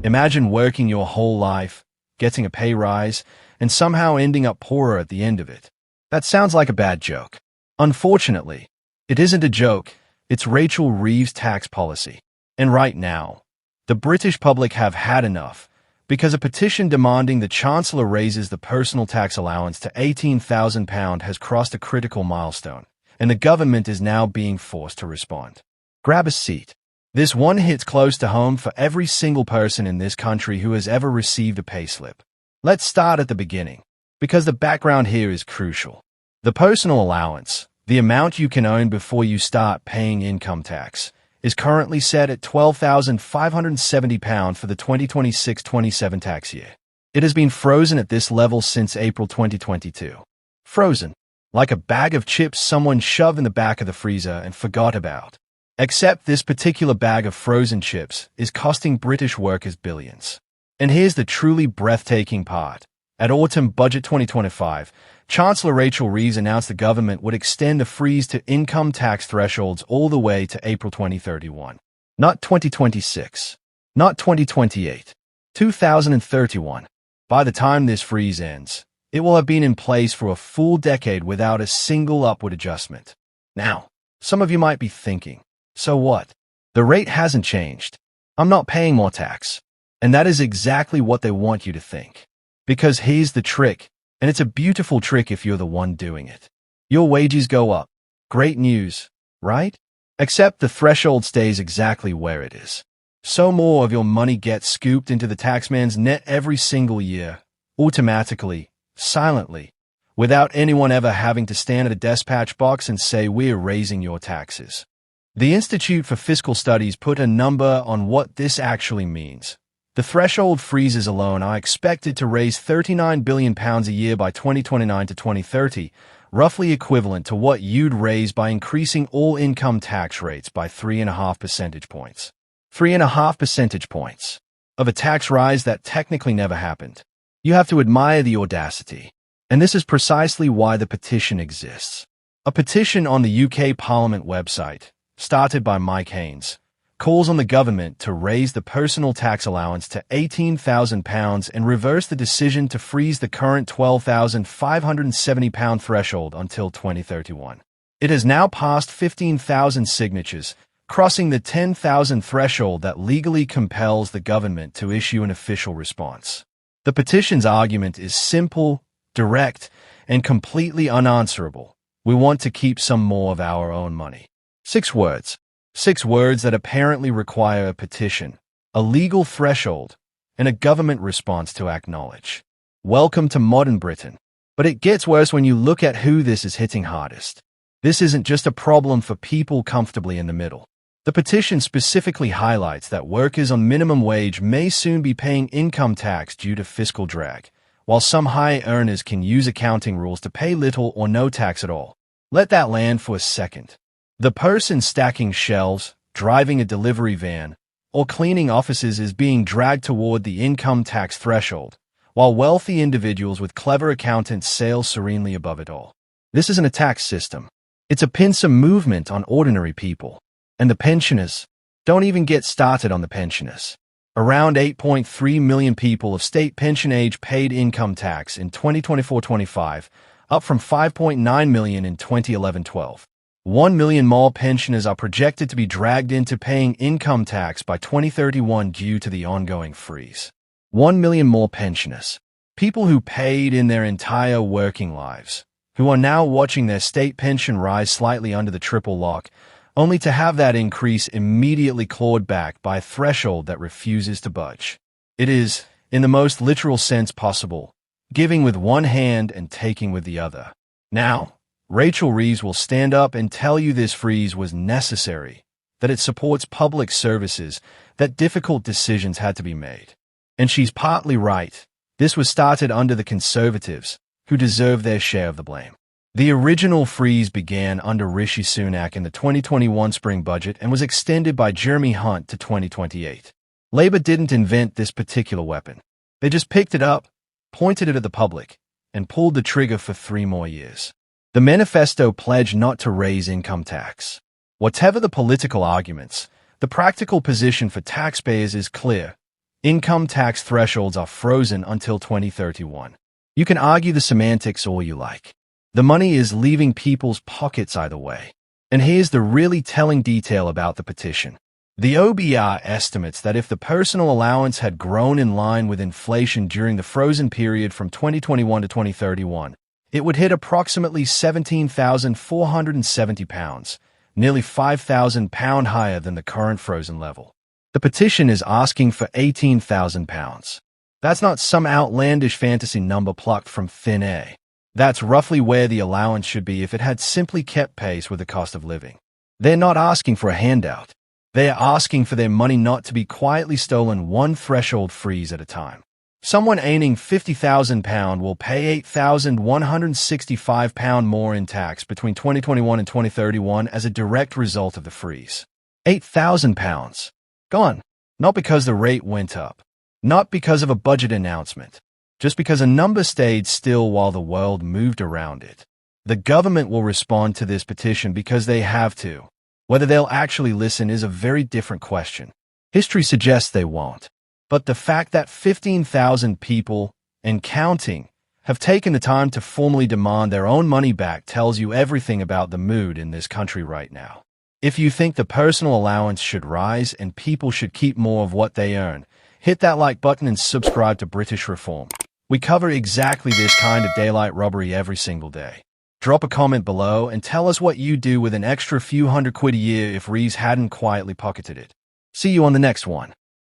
Imagine working your whole life, getting a pay rise, and somehow ending up poorer at the end of it. That sounds like a bad joke. Unfortunately, it isn't a joke, it's Rachel Reeves' tax policy. And right now, the British public have had enough, because a petition demanding the Chancellor raises the personal tax allowance to £18,000 has crossed a critical milestone, and the government is now being forced to respond. Grab a seat. This one hits close to home for every single person in this country who has ever received a payslip. Let's start at the beginning, because the background here is crucial. The personal allowance, the amount you can earn before you start paying income tax, is currently set at £12,570 for the 2026-27 tax year. It has been frozen at this level since April 2022. Frozen, like a bag of chips someone shoved in the back of the freezer and forgot about. Except this particular bag of frozen chips is costing British workers billions. And here's the truly breathtaking part. At Autumn Budget 2025, Chancellor Rachel Reeves announced the government would extend the freeze to income tax thresholds all the way to April 2031. Not 2026. Not 2028. 2031. By the time this freeze ends, it will have been in place for a full decade without a single upward adjustment. Now, some of you might be thinking, so what? The rate hasn't changed. I'm not paying more tax. And that is exactly what they want you to think. Because here's the trick, and it's a beautiful trick if you're the one doing it. Your wages go up. Great news, right? Except the threshold stays exactly where it is. So more of your money gets scooped into the taxman's net every single year, automatically, silently, without anyone ever having to stand at a dispatch box and say we're raising your taxes. The Institute for Fiscal Studies put a number on what this actually means. The threshold freezes alone are expected to raise £39 billion a year by 2029 to 2030, roughly equivalent to what you'd raise by increasing all income tax rates by 3.5 percentage points. 3.5 percentage points of a tax rise that technically never happened. You have to admire the audacity. And this is precisely why the petition exists. A petition on the UK Parliament website, started by Mike Haynes, calls on the government to raise the personal tax allowance to £18,000 and reverse the decision to freeze the current £12,570 threshold until 2031. It has now passed 15,000 signatures, crossing the 10,000 threshold that legally compels the government to issue an official response. The petition's argument is simple, direct, and completely unanswerable. We want to keep some more of our own money. 6 words. 6 words that apparently require a petition, a legal threshold, and a government response to acknowledge. Welcome to modern Britain. But it gets worse when you look at who this is hitting hardest. This isn't just a problem for people comfortably in the middle. The petition specifically highlights that workers on minimum wage may soon be paying income tax due to fiscal drag, while some high earners can use accounting rules to pay little or no tax at all. Let that land for a second. The person stacking shelves, driving a delivery van, or cleaning offices is being dragged toward the income tax threshold, while wealthy individuals with clever accountants sail serenely above it all. This isn't a tax system. It's a pincer movement on ordinary people. And the pensioners. Don't even get started on the pensioners. Around 8.3 million people of state pension age paid income tax in 2024-25, up from 5.9 million in 2011-12. 1 million more pensioners are projected to be dragged into paying income tax by 2031 due to the ongoing freeze. 1 million more pensioners. People who paid in their entire working lives, who are now watching their state pension rise slightly under the triple lock, only to have that increase immediately clawed back by a threshold that refuses to budge. It is, in the most literal sense possible, giving with one hand and taking with the other. Now, Rachel Reeves will stand up and tell you this freeze was necessary, that it supports public services, that difficult decisions had to be made. And she's partly right. This was started under the Conservatives, who deserve their share of the blame. The original freeze began under Rishi Sunak in the 2021 spring budget and was extended by Jeremy Hunt to 2028. Labour didn't invent this particular weapon. They just picked it up, pointed it at the public, and pulled the trigger for 3 more years. The manifesto pledged not to raise income tax. Whatever the political arguments, the practical position for taxpayers is clear. Income tax thresholds are frozen until 2031. You can argue the semantics all you like. The money is leaving people's pockets either way. And here's the really telling detail about the petition. The OBR estimates that if the personal allowance had grown in line with inflation during the frozen period from 2021 to 2031, it would hit approximately £17,470, nearly £5,000 higher than the current frozen level. The petition is asking for £18,000. That's not some outlandish fantasy number plucked from thin air. That's roughly where the allowance should be if it had simply kept pace with the cost of living. They're not asking for a handout. They're asking for their money not to be quietly stolen one threshold freeze at a time. Someone earning £50,000 will pay £8,165 more in tax between 2021 and 2031 as a direct result of the freeze. £8,000. Gone. Not because the rate went up. Not because of a budget announcement. Just because a number stayed still while the world moved around it. The government will respond to this petition because they have to. Whether they'll actually listen is a very different question. History suggests they won't. But the fact that 15,000 people, and counting, have taken the time to formally demand their own money back tells you everything about the mood in this country right now. If you think the personal allowance should rise and people should keep more of what they earn, hit that like button and subscribe to British Reform. We cover exactly this kind of daylight robbery every single day. Drop a comment below and tell us what you'd do with an extra few £100 a year if Reeves hadn't quietly pocketed it. See you on the next one.